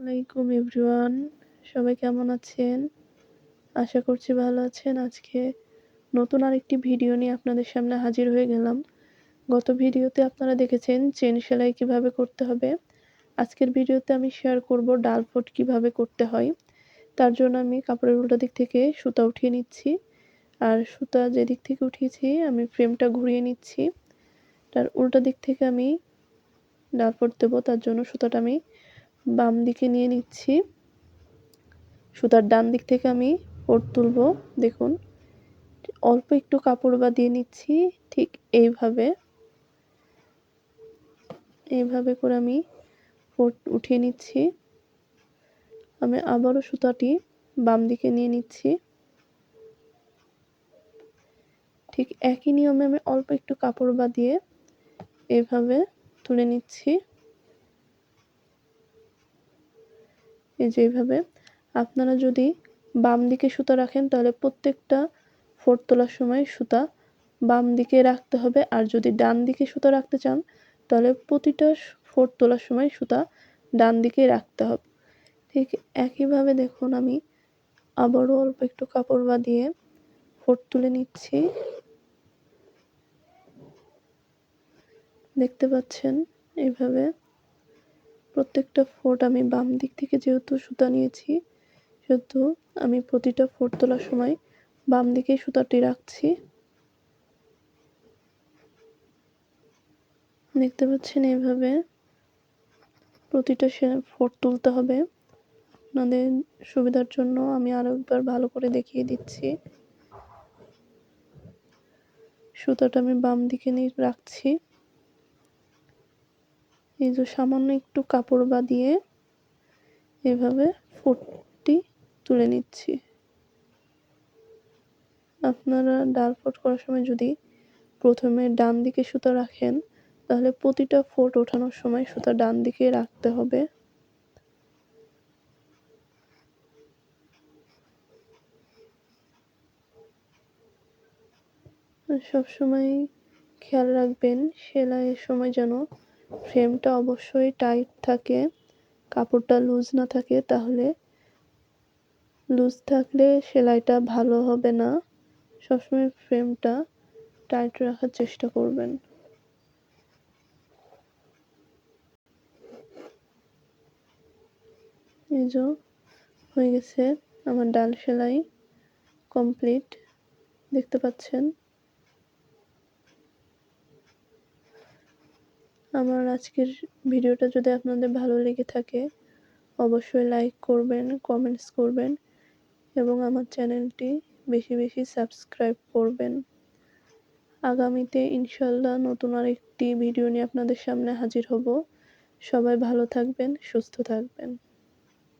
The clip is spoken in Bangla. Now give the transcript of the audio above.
আলাইকুম এভরিওয়ান। সবাই কেমন আছেন? আশা করছি ভালো আছেন। আজকে নতুন আরেকটি ভিডিও নিয়ে আপনাদের সামনে হাজির হয়ে গেলাম। গত ভিডিওতে আপনারা দেখেছেন চেন সেলাই কিভাবে করতে হবে। আজকের ভিডিওতে আমি শেয়ার করব ডাল ফোট কিভাবে করতে হয়। তার জন্য আমি কাপড়ের উল্টো দিক থেকে সুতা উঠিয়ে নিচ্ছি। আর সুতা যেদিক থেকে উঠিয়েছি আমি ফ্রেমটা ঘুরিয়ে নিচ্ছি। তার উল্টো দিক থেকে আমি ডাল ফোট দেবো, তার জন্য সুতাটা আমি বাম দিকে নিয়ে নিচ্ছি। সুতার ডান দিক থেকে আমি ফোট তুলব। দেখুন, অল্প একটু কাপড় দিয়ে নিচ্ছি। ঠিক এইভাবে করে আমি ফোট উঠিয়ে নিচ্ছি। আমি আবারও সুতাটি বাম দিকে নিয়ে নিচ্ছি। ঠিক একই নিয়মে আমি অল্প একটু কাপড় দিয়ে এইভাবে তুলে নিচ্ছি। এই যে এইভাবে আপনারা যদি বাম দিকে সুতা রাখেন তাহলে প্রত্যেকটা ফোট তোলার সময় সুতা বাম দিকে রাখতে হবে। আর যদি ডান দিকে সুতা রাখতে চান তাহলে প্রতিটা ফোট তোলার সময় সুতা ডান দিকে রাখতে হবে। ঠিক একইভাবে দেখুন আমি আবারও অল্প একটু কাপড় দিয়ে ফোট তুলে নিচ্ছি। দেখতে পাচ্ছেন এইভাবে প্রত্যেকটা ফোট আমি বাম দিক থেকে যেহেতু সুতা নিয়েছি সেহেতু আমি প্রতিটা ফোট তোলার সময় বাম দিকে সুতাটি রাখছি। দেখতে পাচ্ছেন এইভাবে প্রতিটা ফোট তুলতে হবে। আপনাদের সুবিধার জন্য আমি আরো একবার ভালো করে দেখিয়ে দিচ্ছি। সুতাটা আমি বাম দিকে নিয়ে রাখছি। এই যে সামান্য একটু কাপড় দিয়ে এভাবে ফোটটি তুলে নিচ্ছি। আপনারা ডাল ফোট করার সময় যদি প্রথমে ডান দিকে সুতা রাখেন তাহলে প্রতিটা ফোট ওঠানোর সময় সুতা ডান দিকে রাখতে হবে। সবসময় খেয়াল রাখবেন সেলাইয়ের সময় যেন ফ্রেমটা অবশ্যই টাইট থাকে, কাপড়টা লুজ না থাকে। তাহলে লুজ থাকলে সেলাইটা ভালো হবে না। সবসময় ফ্রেমটা টাইট রাখার চেষ্টা করবেন। এই যে হয়ে গেছে আমার ডাল সেলাই কমপ্লিট, দেখতে পাচ্ছেন। আমার আজকের ভিডিওটা যদি আপনাদের ভালো লেগে থাকে অবশ্যই লাইক করবেন, কমেন্টস করবেন এবং আমার চ্যানেলটি বেশি বেশি সাবস্ক্রাইব করবেন। আগামীতে ইনশাল্লাহ নতুন আরেকটি ভিডিও নিয়ে আপনাদের সামনে হাজির হব। সবাই ভালো থাকবেন, সুস্থ থাকবেন।